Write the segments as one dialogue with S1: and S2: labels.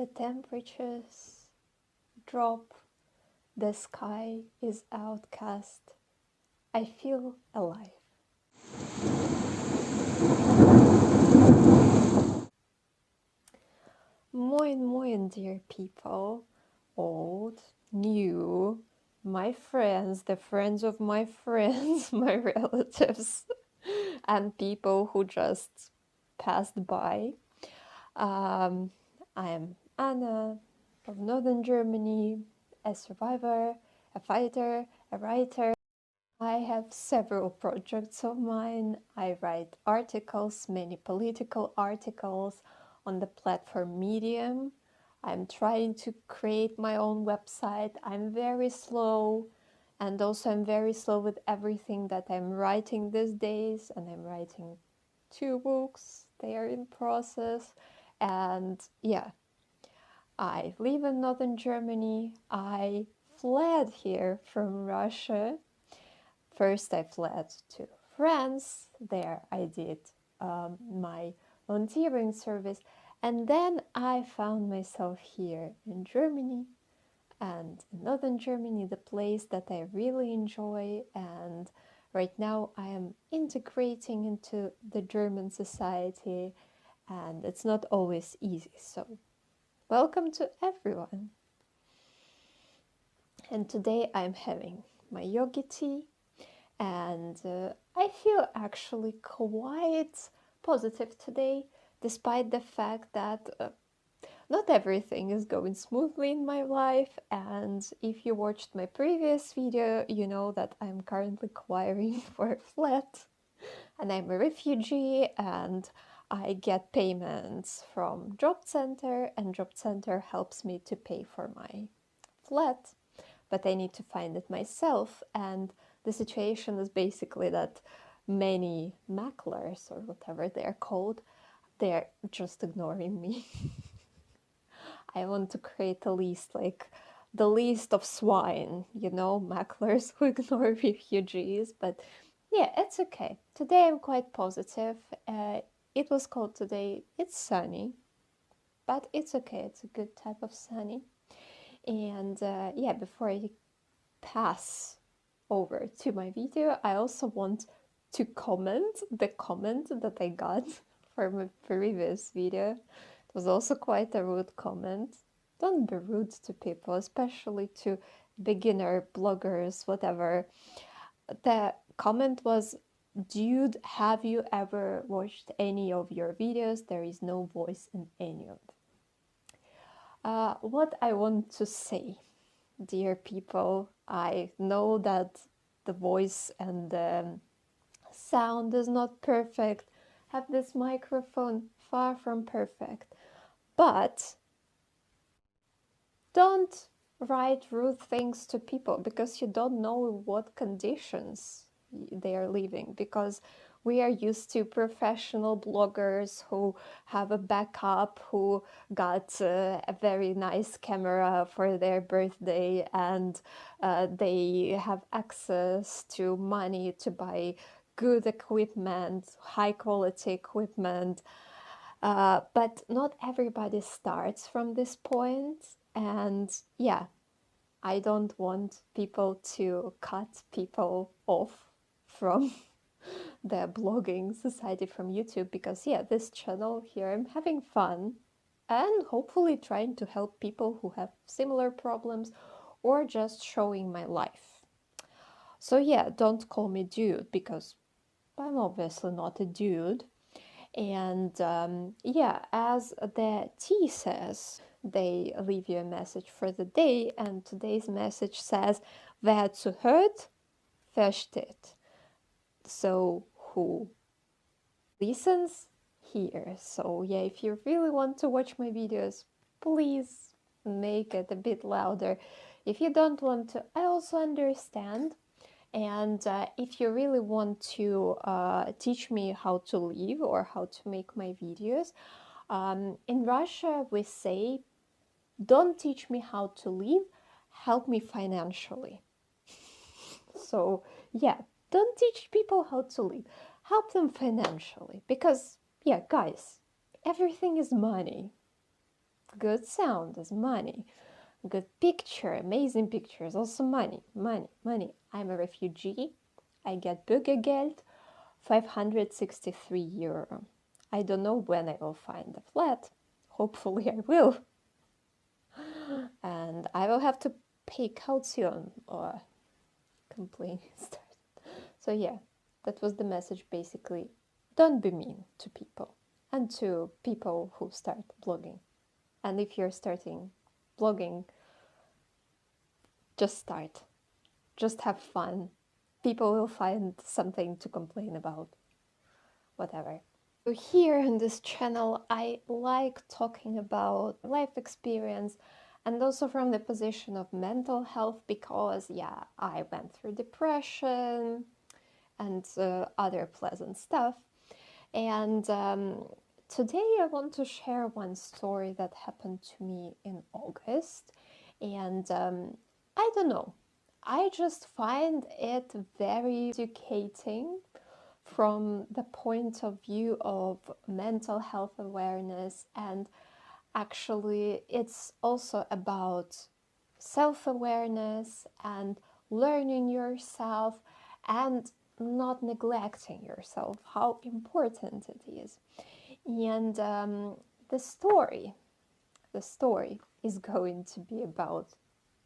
S1: The temperatures drop, the sky is outcast. I feel alive. Moin moin, dear people, old, new, my friends, the friends of my friends, my relatives, and people who just passed by. I am Anna from Northern Germany, a survivor, a fighter, a writer. I have several projects of mine. I write articles, many political articles on the platform Medium. I'm trying to create my own website. I'm very slow, and also I'm very slow with everything that I'm writing these days, and I'm writing 2 books. They are in process. And yeah, I live in Northern Germany. I fled here from Russia. First, I fled to France. There, I did my volunteering service, and then I found myself here in Germany, and in Northern Germany, the place that I really enjoy. And right now, I am integrating into the German society, and it's not always easy. So, welcome to everyone. And today, I'm having my yogi tea. And I feel actually quite positive today, despite the fact that not everything is going smoothly in my life. And if you watched my previous video, you know that I'm currently acquiring for a flat, and I'm a refugee, and I get payments from Job Center, and Job Center helps me to pay for my flat, but I need to find it myself. And the situation is basically that many macklers, or whatever they're called, they're just ignoring me. I want to create a list, like the list of swine, you know, macklers who ignore refugees. But yeah, it's okay. Today I'm quite positive. It was cold today. It's sunny, but it's okay. It's a good type of sunny. And yeah, before I pass over to my video, I also want to comment the comment that I got for my previous video. It was also quite a rude comment. Don't be rude to people, especially to beginner bloggers, whatever. The comment was, "Dude, have you ever watched any of your videos? There is no voice in any of them." What I want to say, dear people, I know that the voice and the sound is not perfect. Have this microphone far from perfect. But don't write rude things to people, because you don't know what conditions they are living, because we are used to professional bloggers who have a backup, who got a very nice camera for their birthday, and they have access to money to buy good equipment, high quality equipment. But not everybody starts from this point. And yeah, I don't want people to cut people off from the blogging society from YouTube, because yeah, this channel here, I'm having fun and hopefully trying to help people who have similar problems, or just showing my life. So yeah, don't call me dude, because I'm obviously not a dude. And yeah, as the T says, they leave you a message for the day, and today's message says, "Wer zuhört, versteht." So who listens, hears. So yeah, if you really want to watch my videos, please make it a bit louder. If you don't want to, I also understand. And if you really want to teach me how to live or how to make my videos, in Russia we say, "Don't teach me how to live, help me financially." So yeah, don't teach people how to live, help them financially. Because yeah, guys, everything is money. Good sound is money. Good picture, amazing pictures, also money, money, money. I'm a refugee. I get Bürgergeld, 563 euro. I don't know when I will find a flat. Hopefully I will. And I will have to pay caution or complain instead. So yeah, that was the message basically. Don't be mean to people and to people who start blogging. And if you're starting blogging, just start. Just have fun. People will find something to complain about. Whatever. So here in this channel, I like talking about life experience and also from the position of mental health because, yeah, I went through depression and other pleasant stuff. And today I want to share one story that happened to me in August. And I don't know, I just find it very educating from the point of view of mental health awareness, and actually it's also about self-awareness and learning yourself and not neglecting yourself, how important it is. And the story is going to be about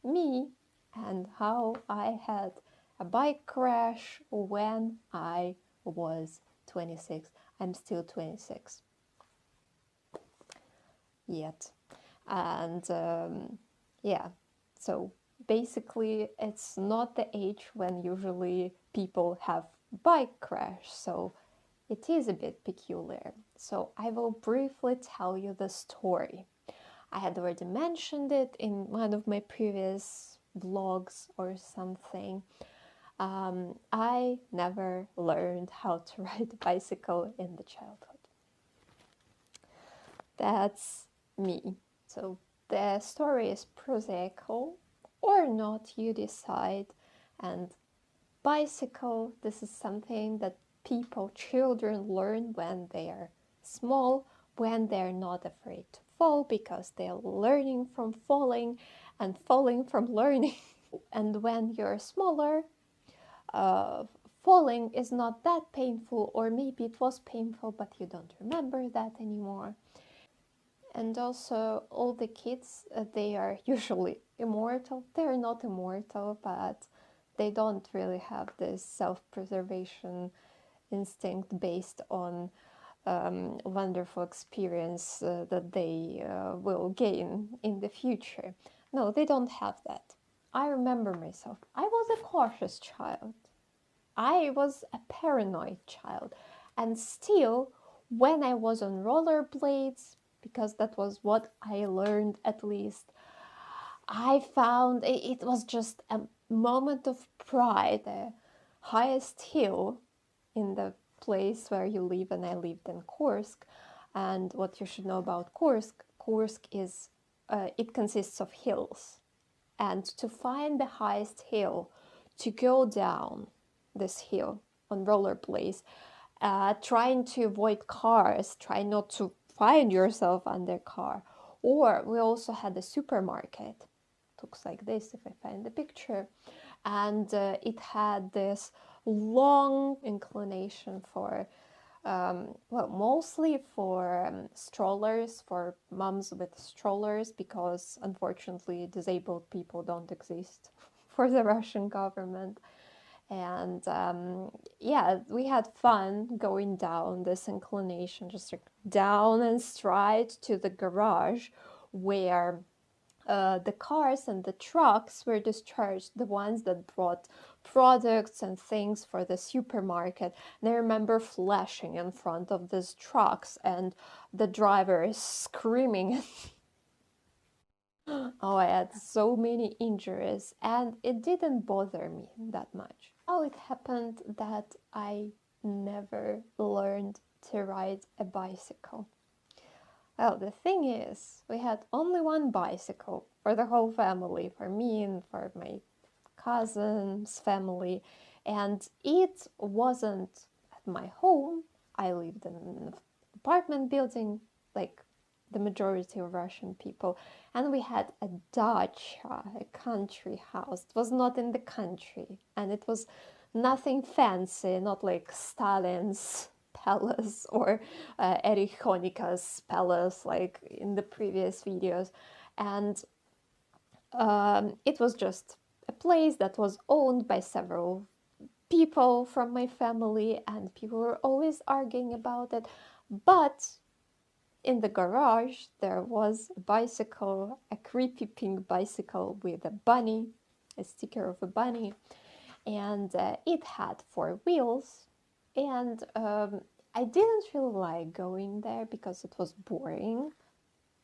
S1: me and how I had a bike crash when I was 26. I'm still 26 yet. And yeah, so basically it's not the age when usually people have bike crash, so it is a bit peculiar. So I will briefly tell you the story. I had already mentioned it in one of my previous vlogs or something. I never learned how to ride a bicycle in the childhood. That's me. So the story is prosaical or not, you decide. And bicycle, this is something that children learn when they are small, when they're not afraid to fall because they're learning from falling and falling from learning. And when you're smaller, falling is not that painful, or maybe it was painful but you don't remember that anymore. And also all the kids, they are usually immortal. They're not immortal, but they don't really have this self-preservation instinct based on wonderful experience that they will gain in the future. No, they don't have that. I remember myself. I was a cautious child. I was a paranoid child. And still, when I was on rollerblades, because that was what I learned at least, I found it was just a moment of pride, the highest hill in the place where you live, and I lived in Kursk. And what you should know about Kursk is, it consists of hills. And to find the highest hill, to go down this hill on rollerblades, trying to avoid cars, try not to find yourself under car. Or we also had a supermarket. It looks like this if I find the picture. And it had this long inclination for, well, mostly for strollers, for moms with strollers, because unfortunately disabled people don't exist for the Russian government. And yeah, we had fun going down this inclination, just like down and straight to the garage where the cars and the trucks were discharged, the ones that brought products and things for the supermarket. And I remember flashing in front of these trucks and the driver screaming. Oh, I had so many injuries, and it didn't bother me that much. How it happened that I never learned to ride a bicycle? Well, the thing is, we had only one bicycle for the whole family, for me and for my cousin's family, and it wasn't at my home. I lived in an apartment building, like the majority of Russian people. And we had a dacha, a country house. It was not in the country, and it was nothing fancy, not like Stalin's palace or Erich Honecker's palace like in the previous videos. And it was just a place that was owned by several people from my family, and people were always arguing about it. But in the garage, there was a bicycle, a creepy pink bicycle with a bunny, a sticker of a bunny, and it had 4 wheels. And I didn't really like going there because it was boring.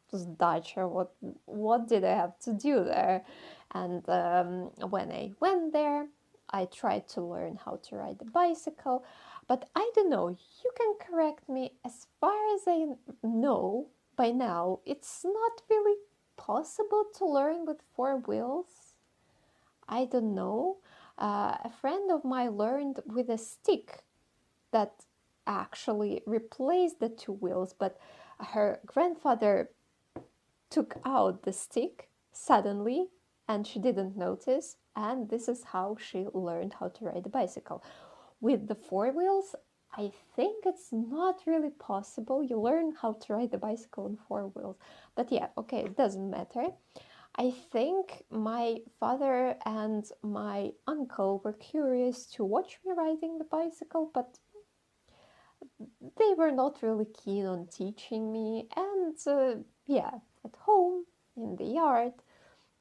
S1: It was dacha. What did I have to do there? And when I went there, I tried to learn how to ride a bicycle, but I don't know, you can correct me. As far as I know by now, it's not really possible to learn with 4 wheels. I don't know. A friend of mine learned with a stick that actually replaced the 2 wheels, but her grandfather took out the stick suddenly and she didn't notice, and this is how she learned how to ride a bicycle. With the 4 wheels, I think it's not really possible. You learn how to ride a bicycle on 4 wheels. But yeah, okay, it doesn't matter. I think my father and my uncle were curious to watch me riding the bicycle, but they were not really keen on teaching me. And yeah, at home, in the yard,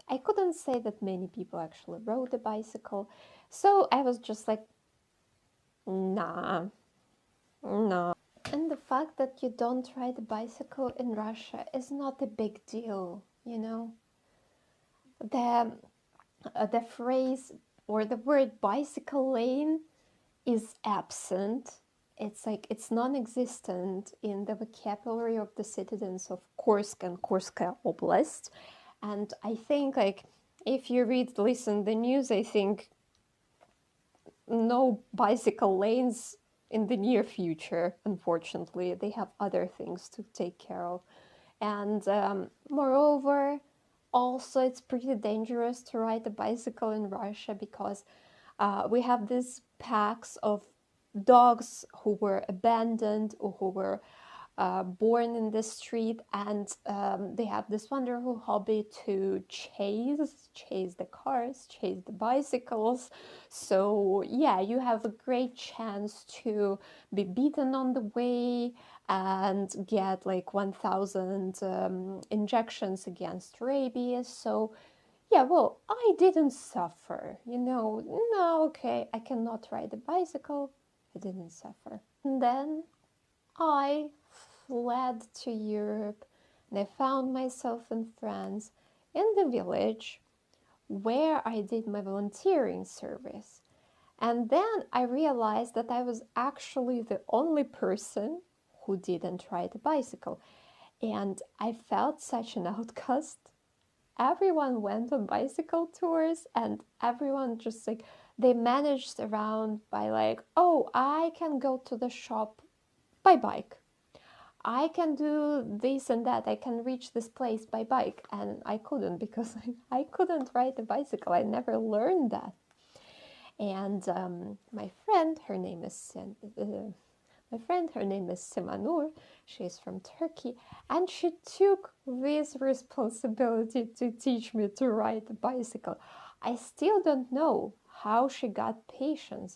S1: I couldn't say that many people actually rode a bicycle. So I was just like, nah, no. And the fact that you don't ride a bicycle in Russia is not a big deal, you know. The phrase or the word bicycle lane is absent. It's like it's non-existent in the vocabulary of the citizens of Kursk and Kurska Oblast. And I think like if you listen the news, I think no bicycle lanes in the near future, unfortunately. They have other things to take care of. And moreover, also it's pretty dangerous to ride a bicycle in Russia because we have these packs of dogs who were abandoned or who were born in the street, and they have this wonderful hobby to chase the cars, chase the bicycles. So yeah, you have a great chance to be beaten on the way and get like 1000 injections against rabies. So yeah, well, I didn't suffer, you know. No, okay, I cannot ride a bicycle. I didn't suffer. And then I fled to Europe, and I found myself in France, in the village where I did my volunteering service. And then I realized that I was actually the only person who didn't ride a bicycle. And I felt such an outcast. Everyone went on bicycle tours, and everyone just like, they managed around by like, oh, I can go to the shop by bike. I can do this and that. I can reach this place by bike. And I couldn't because I couldn't ride a bicycle. I never learned that. And my friend, her name is Semanur. She's from Turkey, and she took this responsibility to teach me to ride a bicycle. I still don't know how she got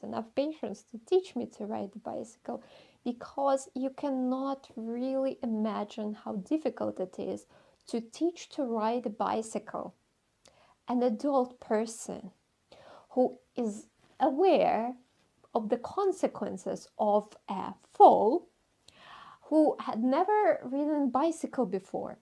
S1: enough patience to teach me to ride a bicycle, because you cannot really imagine how difficult it is to teach to ride a bicycle an adult person who is aware of the consequences of a fall, who had never ridden a bicycle before.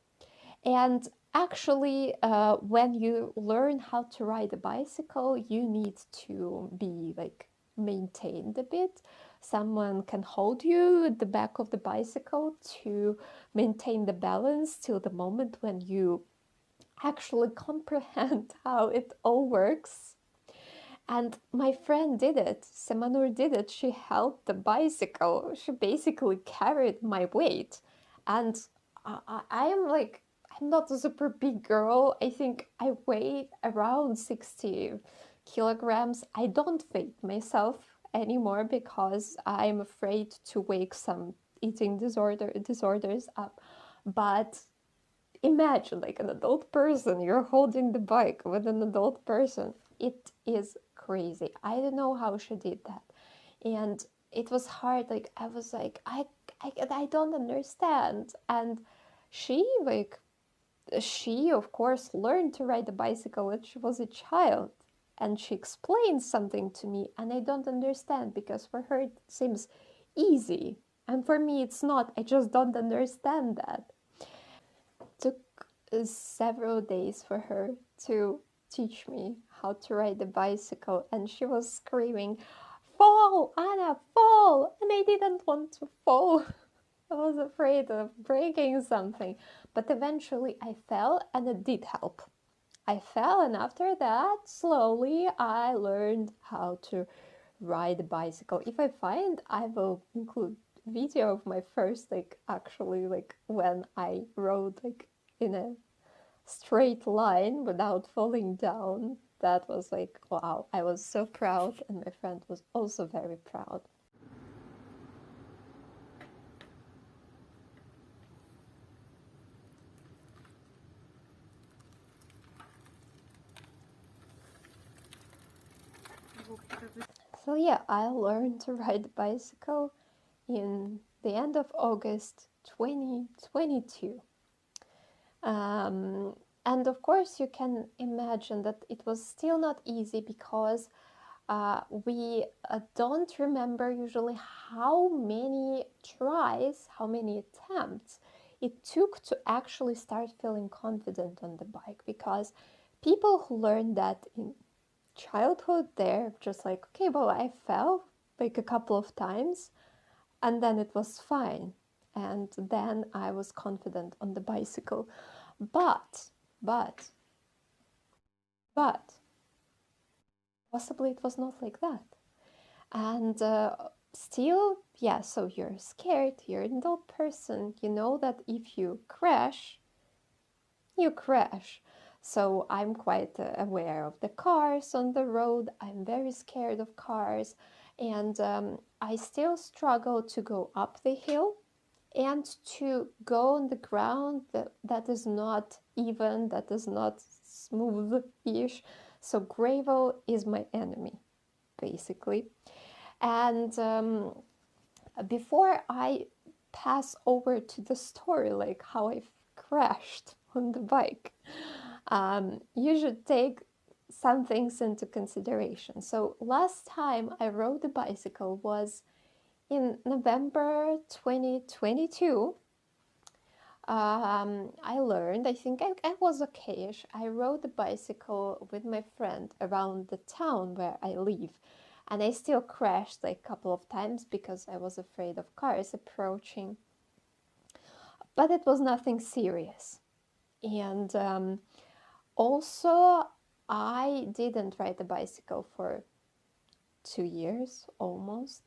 S1: And actually, when you learn how to ride a bicycle, you need to be like maintained a bit. Someone can hold you at the back of the bicycle to maintain the balance till the moment when you actually comprehend how it all works. And my friend did it. Semanur did it. She held the bicycle. She basically carried my weight. And I'm like, I'm not a super big girl. I think I weigh around 60 kilograms. I don't weigh myself anymore because I'm afraid to wake some eating disorders up. But imagine like an adult person, you're holding the bike with an adult person. It is crazy. I don't know how she did that. And it was hard. Like I was like, I don't understand. And she like she of course learned to ride a bicycle when she was a child. And she explained something to me and I don't understand because for her it seems easy. And for me it's not. I just don't understand that. Took several days for her to teach me how to ride a bicycle, and she was screaming, "Fall, Anna, fall!" And I didn't want to fall. I was afraid of breaking something. But eventually I fell, and it did help. I fell, and after that, slowly I learned how to ride a bicycle. If I find, I will include video of my first actually when I rode in a straight line without falling down. That was like, wow, I was so proud, and my friend was also very proud. So yeah, I learned to ride a bicycle in the end of August 2022. And of course, you can imagine that it was still not easy because we don't remember usually how many tries, how many attempts it took to actually start feeling confident on the bike. Because people who learn that in childhood, they're just like, okay, well, I fell like a couple of times and then it was fine. And then I was confident on the bicycle. But, but, but, possibly it was not like that. And still, yeah, so you're scared, you're an adult person, you know that if you crash, you crash. So I'm quite aware of the cars on the road. I'm very scared of cars. And I still struggle to go up the hill and to go on the ground that is not even, that is not smooth-ish. So gravel is my enemy, basically. And before I pass over to the story, like how I crashed on the bike, you should take some things into consideration. So last time I rode a bicycle was in November 2022. I learned, I think I was okay-ish. I rode a bicycle with my friend around the town where I live. And I still crashed like a couple of times because I was afraid of cars approaching. But it was nothing serious. And also, I didn't ride a bicycle for 2 years almost.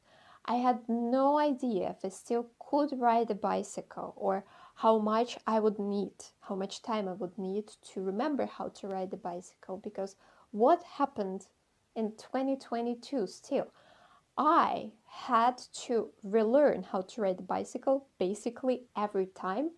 S1: I had no idea if I still could ride a bicycle or how much I would need, how much time I would need to remember how to ride a bicycle. Because what happened in 2022 still, I had to relearn how to ride a bicycle basically every time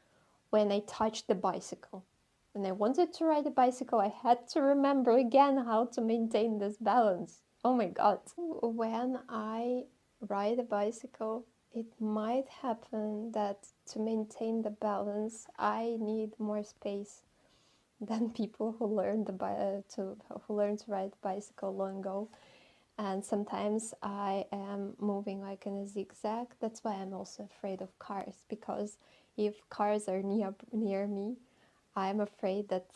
S1: when I touched the bicycle. When I wanted to ride a bicycle, I had to remember again how to maintain this balance. Oh my god. When I ride a bicycle, it might happen that to maintain the balance, I need more space than people who learned who learned to ride a bicycle long ago. And sometimes I am moving like in a zigzag. That's why I'm also afraid of cars, because if cars are near me, I'm afraid that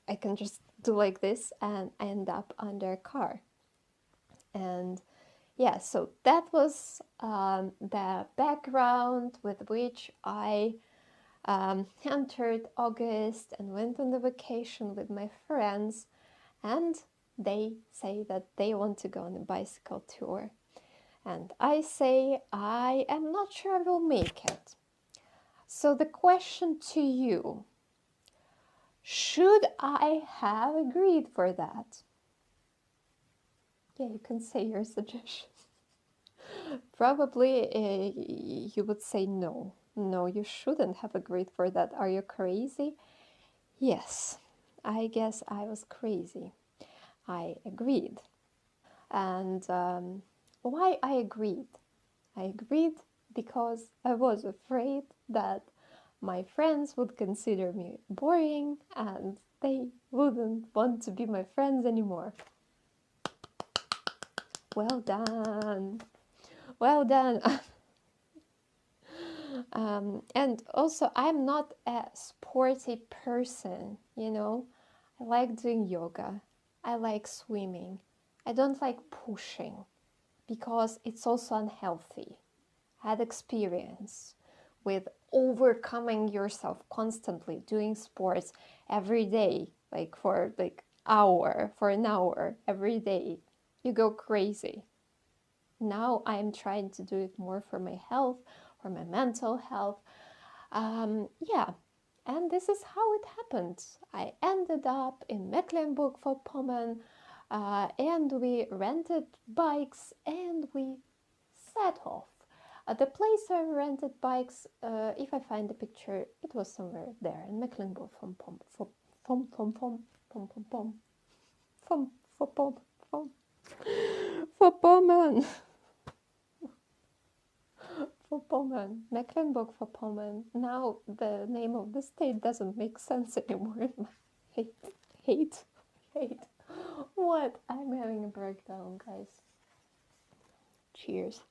S1: I can just do like this and end up under a car. And yeah, so that was the background with which I entered August and went on the vacation with my friends, and they say that they want to go on a bicycle tour. And I say I am not sure I will make it. So the question to you, should I have agreed for that? Yeah, you can say your suggestion. Probably you would say no. No, you shouldn't have agreed for that. Are you crazy? Yes, I guess I was crazy. I agreed. And why I agreed? I agreed because I was afraid that my friends would consider me boring and they wouldn't want to be my friends anymore. Well done. Well done. And also, I'm not a sporty person, you know. I like doing yoga. I like swimming. I don't like pushing because it's also unhealthy. I had experience with overcoming yourself constantly, doing sports every day, like for an hour every day. You go crazy. Now I'm trying to do it more for my health, for my mental health. Yeah, and this is how it happened. I ended up in Mecklenburg-Vorpommern, and we rented bikes and we set off. At the place I rented bikes, if I find the picture, it was somewhere there in Mecklenburg-Vorpommern. Vorpommern. Vorpommern, Mecklenburg-Vorpommern. Now the name of the state doesn't make sense anymore. hate, hate, hate. What? I'm having a breakdown, guys. Cheers.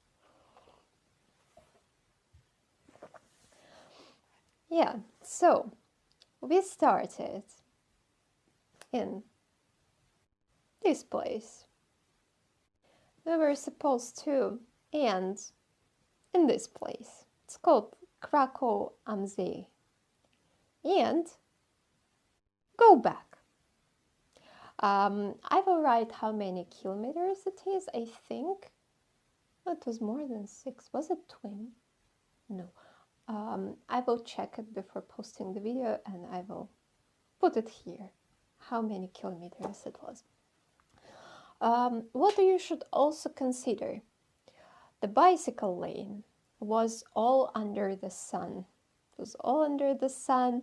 S1: Yeah, so we started in this place. We were supposed to end in this place. It's called Krakow am See. And go back. I will write how many kilometers it is. I think it was more than 6. Was it 20? No. I will check it before posting the video and I will put it here. How many kilometers it was. What you should also consider. The bicycle lane was all under the sun. It was all under the sun.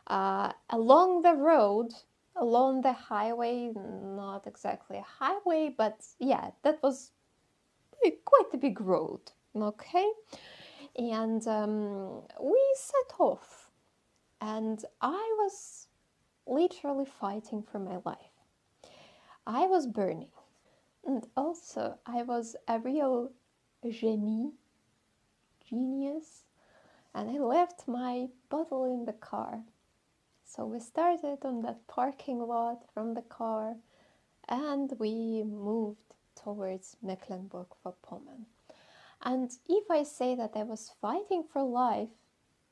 S1: Along the road, along the highway, not exactly a highway, but yeah, that was quite a big road, okay? And we set off, and I was literally fighting for my life. I was burning, and also I was a real genius, and I left my bottle in the car. So we started on that parking lot from the car and we moved towards Mecklenburg-Vorpommern. And if I say that I was fighting for life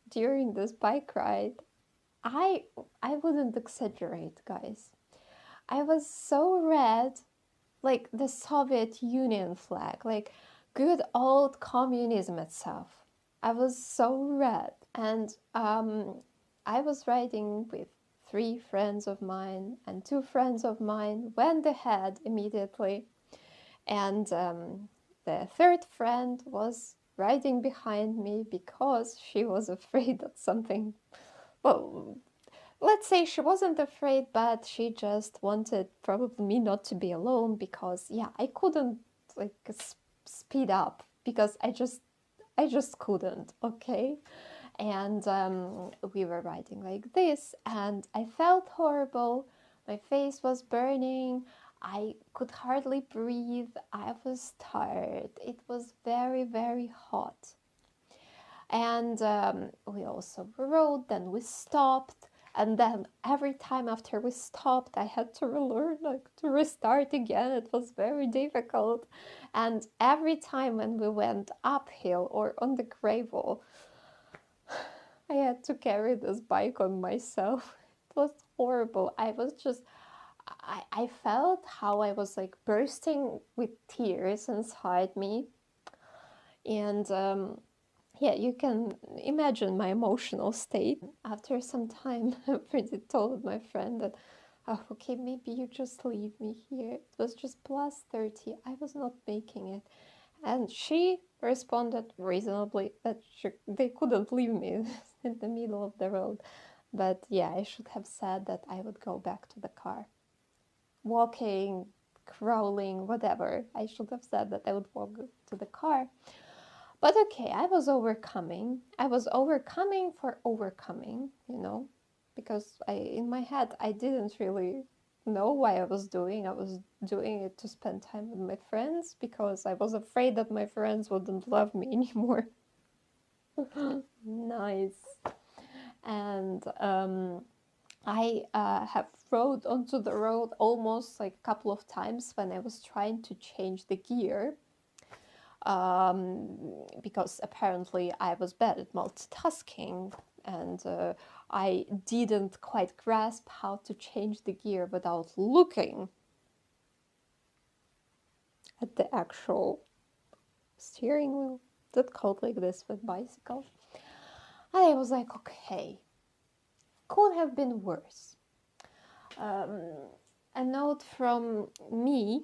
S1: during this bike ride, I wouldn't exaggerate, guys. I was so red, like the Soviet Union flag, like good old communism itself. I was so red, and I was riding with 3 friends of mine, and 2 friends of mine went ahead immediately, and the 3rd friend was riding behind me because she was afraid that something, well, let's say she wasn't afraid, but she just wanted probably me not to be alone because, yeah, I couldn't like speed up because I just couldn't, okay? And we were riding like this and I felt horrible. My face was burning. I could hardly breathe. I was tired. It was very, very hot. And we also rode, then we stopped. And then every time after we stopped, I had to relearn, like to restart again. It was very difficult. And every time when we went uphill or on the gravel, I had to carry this bike on myself. It was horrible. I felt how I was like bursting with tears inside me. And yeah, you can imagine my emotional state. After some time, I pretty told my friend that, oh, okay, maybe you just leave me here. It was just plus 30. I was not making it. And she responded reasonably that they couldn't leave me in the middle of the road. But yeah, I should have said that I would go back to the car. Walking, crawling, whatever. I should have said that I would walk to the car. But okay, I was overcoming. I was overcoming for overcoming, because in my head, I didn't really know why I was doing. I was doing it to spend time with my friends because I was afraid that my friends wouldn't love me anymore. Nice. And I have rode onto the road almost like a couple of times when I was trying to change the gear. Because apparently I was bad at multitasking, and I didn't quite grasp how to change the gear without looking at the actual steering wheel. That's called like this with bicycles. And I was like, okay, could have been worse. A note from me.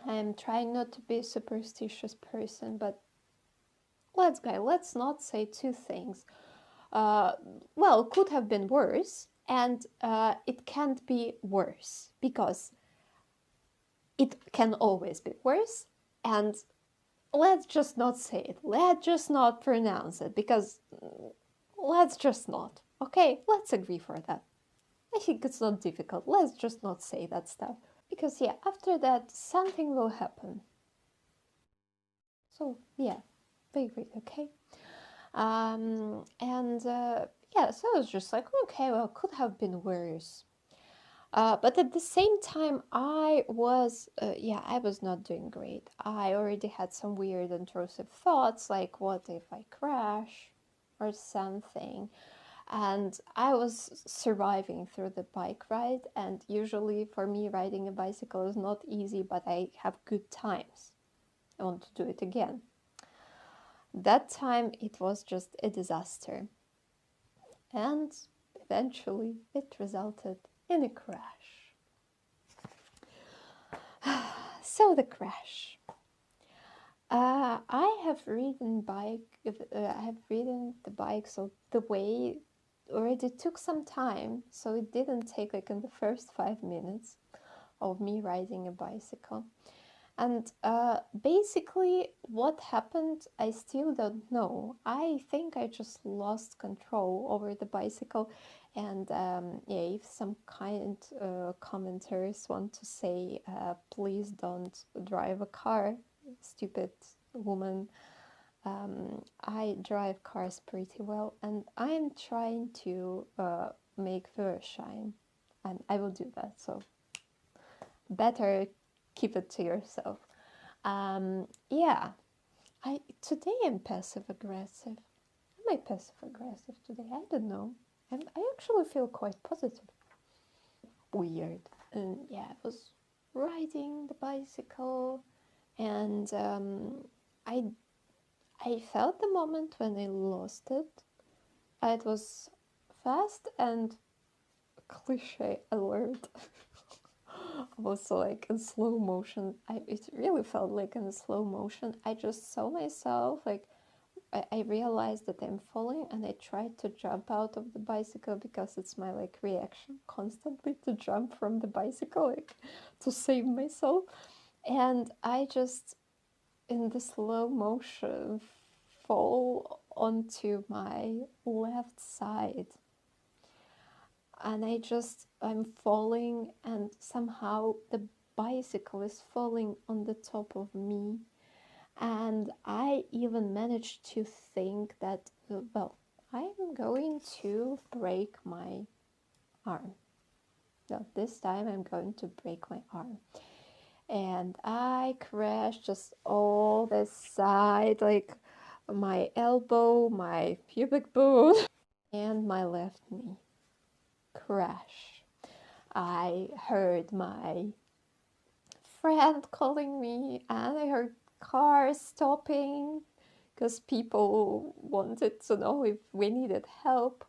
S1: I'm trying not to be a superstitious person, but let's not say two things. Well, could have been worse, and it can't be worse because it can always be worse. And let's just not say it. Let's just not pronounce it because let's just not. Okay, let's agree for that. I think it's not difficult. Let's just not say that stuff. Because yeah, after that, something will happen. So yeah, we agreed, okay? Yeah, so I was just like, okay, well, could have been worse. But at the same time, I was not doing great. I already had some weird intrusive thoughts, like what if I crash or something. And I was surviving through the bike ride, and usually for me, riding a bicycle is not easy, but I have good times. I want to do it again. That time, it was just a disaster. And eventually, it resulted in a crash. So the crash. I have ridden the bike, so the way already took some time, so it didn't take like in the first 5 minutes of me riding a bicycle. And basically what happened, I still don't know. I think I just lost control over the bicycle. And yeah, if some kind commenters want to say, please don't drive a car, stupid woman. I drive cars pretty well, and I'm trying to make Führerschein, and I will do that. So better keep it to yourself. Yeah, today I'm passive aggressive. Am I passive aggressive today? I don't know. I actually feel quite positive. Weird. And yeah, I was riding the bicycle, and I felt the moment when I lost it. It was fast and cliche alert. Also like in slow motion. It really felt like in slow motion. I just saw myself, like I realized that I'm falling, and I tried to jump out of the bicycle because it's my like reaction constantly to jump from the bicycle, like to save myself. And I just in the slow motion fall onto my left side, and I'm falling, and somehow the bicycle is falling on the top of me. And I even managed to think that, well, I'm going to break my arm. No, this time I'm going to break my arm. And I crashed just all this side, like my elbow, my pubic bone, and my left knee. Crash. I heard my friend calling me, and I heard cars stopping, because people wanted to know if we needed help.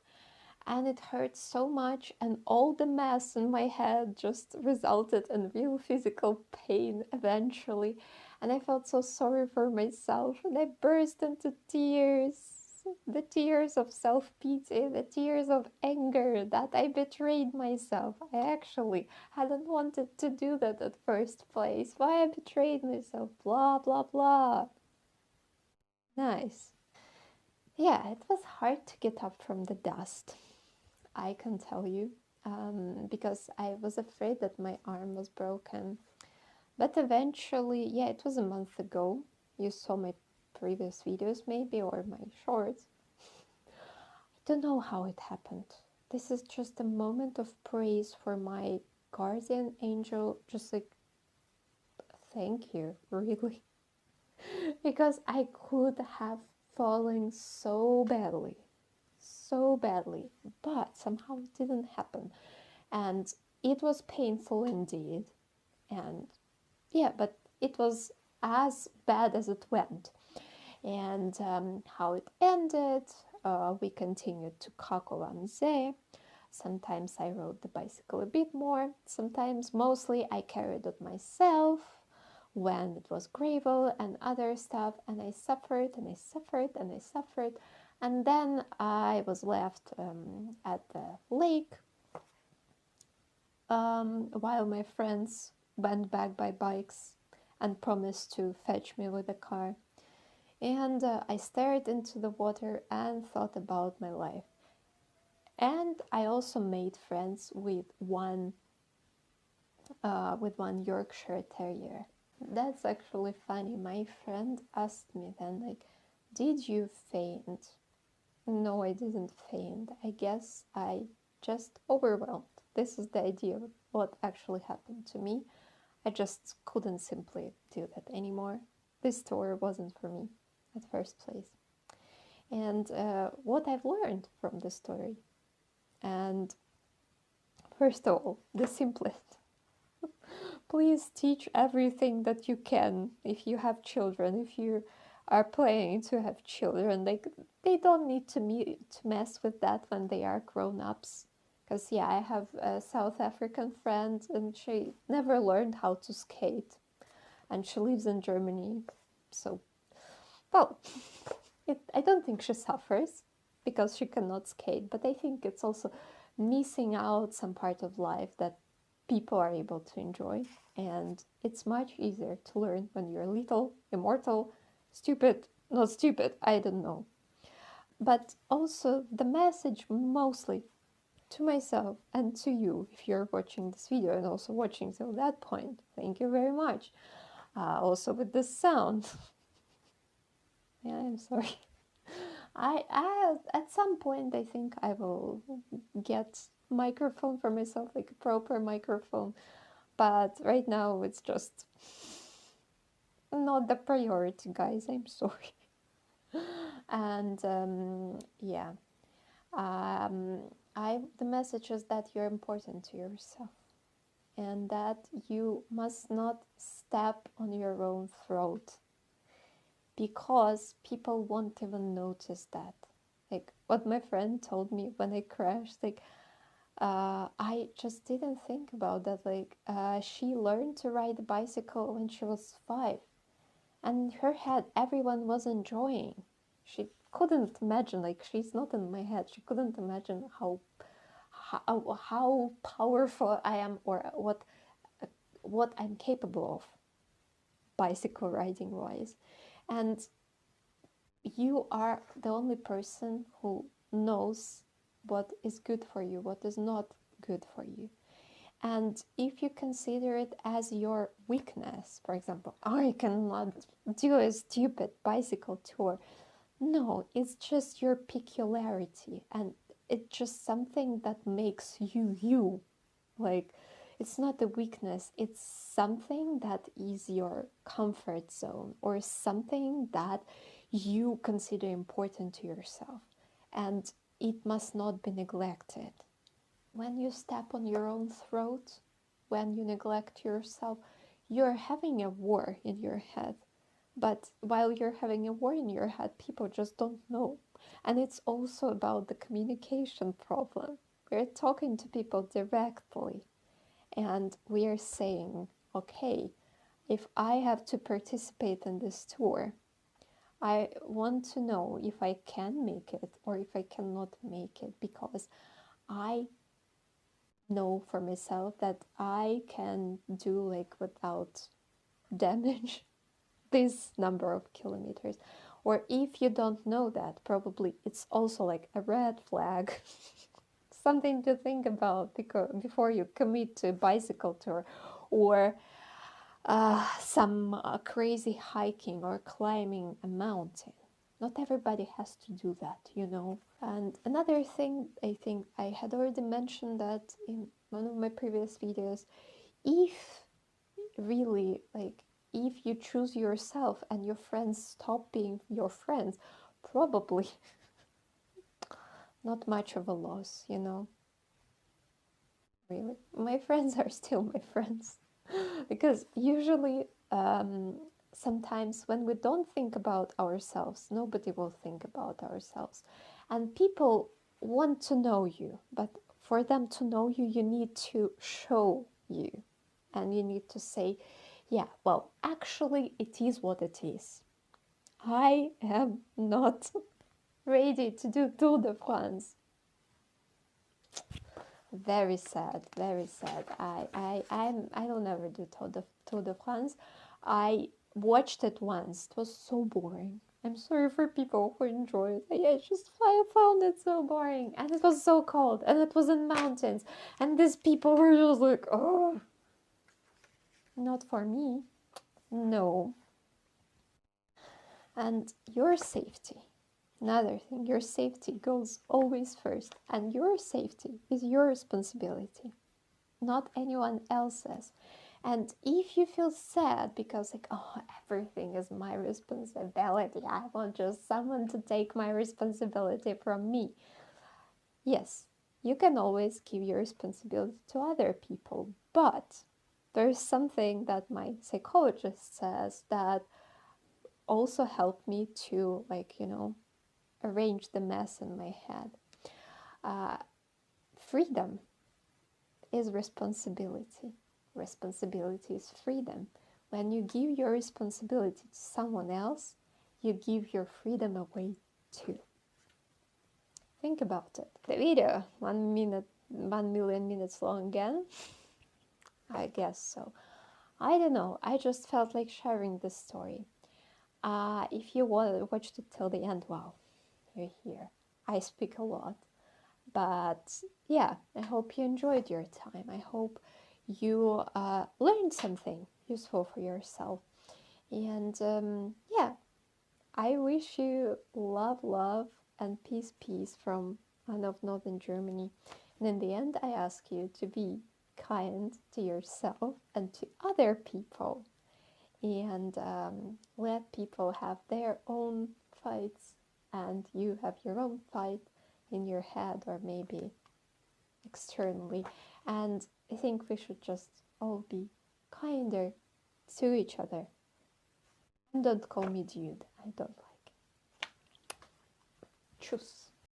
S1: And it hurt so much, and all the mess in my head just resulted in real physical pain eventually. And I felt so sorry for myself, and I burst into tears. The tears of self-pity, the tears of anger that I betrayed myself. I actually hadn't wanted to do that at first place. Why I betrayed myself, blah blah blah. Nice. Yeah, it was hard to get up from the dust, I can tell you, because I was afraid that my arm was broken. But eventually, yeah, it was a month ago. You saw my previous videos maybe, or my shorts. I don't know how it happened. This is just a moment of praise for my guardian angel, just like, thank you, really. Because I could have fallen so badly, but somehow it didn't happen. And it was painful indeed. And yeah, but it was as bad as it went. And how it ended, we continued to Kako am See. Sometimes I rode the bicycle a bit more. Sometimes, mostly, I carried it myself when it was gravel and other stuff. And I suffered and I suffered and I suffered. And then I was left at the lake while my friends went back by bikes and promised to fetch me with a car. And I stared into the water and thought about my life. And I also made friends with one Yorkshire Terrier. That's actually funny. My friend asked me then, like, did you faint? No, I didn't faint. I guess I just overwhelmed. This is the idea of what actually happened to me. I just couldn't simply do that anymore. This tour wasn't for me at first place. And what I've learned from the story. And first of all, the simplest. Please teach everything that you can if you have children, if you are planning to have children. Like, they don't need to mess with that when they are grown-ups. Because, yeah, I have a South African friend and she never learned how to skate. And she lives in Germany. So, well, I don't think she suffers because she cannot skate. But I think it's also missing out some part of life that people are able to enjoy. And it's much easier to learn when you're little, immortal, stupid, not stupid, I don't know. But also the message mostly to myself and to you, if you're watching this video and also watching till that point, thank you very much. Also with the sound. Yeah, I'm sorry. I at some point I think I will get microphone for myself, like a proper microphone, but right now it's just not the priority, guys. I'm sorry. And yeah, the message is that you're important to yourself and that you must not step on your own throat, because people won't even notice that. Like what my friend told me when I crashed, like I just didn't think about that. Like she learned to ride a bicycle when she was 5, and in her head everyone was enjoying. She couldn't imagine, like, she's not in my head, she couldn't imagine how powerful I am, or what I'm capable of bicycle riding wise. And you are the only person who knows what is good for you, what is not good for you. And if you consider it as your weakness, for example, I cannot do a stupid bicycle tour. No, it's just your peculiarity, and it's just something that makes you you. Like, it's not a weakness, it's something that is your comfort zone, or something that you consider important to yourself, and it must not be neglected. When you step on your own throat, when you neglect yourself, you're having a war in your head. But while you're having a war in your head, people just don't know. And it's also about the communication problem. We're talking to people directly, and we are saying, okay, if I have to participate in this tour, I want to know if I can make it or if I cannot make it, because I know for myself that I can do like without damage this number of kilometers. Or if you don't know that, probably it's also like a red flag, something to think about before you commit to a bicycle tour or some crazy hiking or climbing a mountain. Not everybody has to do that, you know. And another thing, I think I had already mentioned that in one of my previous videos, if really, like, if you choose yourself and your friends stop being your friends, probably not much of a loss, you know. Really, my friends are still my friends. Because usually, sometimes when we don't think about ourselves, nobody will think about ourselves. And people want to know you, but for them to know you, you need to show you. And you need to say, yeah, well, actually, it is what it is. I am not ready to do Tour de France. Very sad, very sad. I will never do Tour de France. I watched it once. It was so boring. I'm sorry for people who enjoy it. I found it so boring, and it was so cold, and it was in mountains, and these people were just like, oh, not for me. No. And your safety. Another thing, your safety goes always first, and your safety is your responsibility, not anyone else's. And if you feel sad because, like, oh, everything is my responsibility, I want just someone to take my responsibility from me. Yes, you can always give your responsibility to other people, but there's something that my psychologist says that also helped me to, like, you know, arrange the mess in my head. Freedom is responsibility. Responsibility is freedom. When you give your responsibility to someone else, you give your freedom away too. Think about it. The video, 1 million minutes long again? I guess so. I don't know, I just felt like sharing this story. If you watched it till the end, wow, you're here. I speak a lot. But yeah, I hope you enjoyed your time. I hope you learned something useful for yourself. And yeah, I wish you love, and peace from Anne of Northern Germany. And in the end, I ask you to be kind to yourself and to other people. And let people have their own fights, and you have your own fight in your head or maybe externally. And I think we should just all be kinder to each other. And don't call me dude, I don't like it. Tschüss.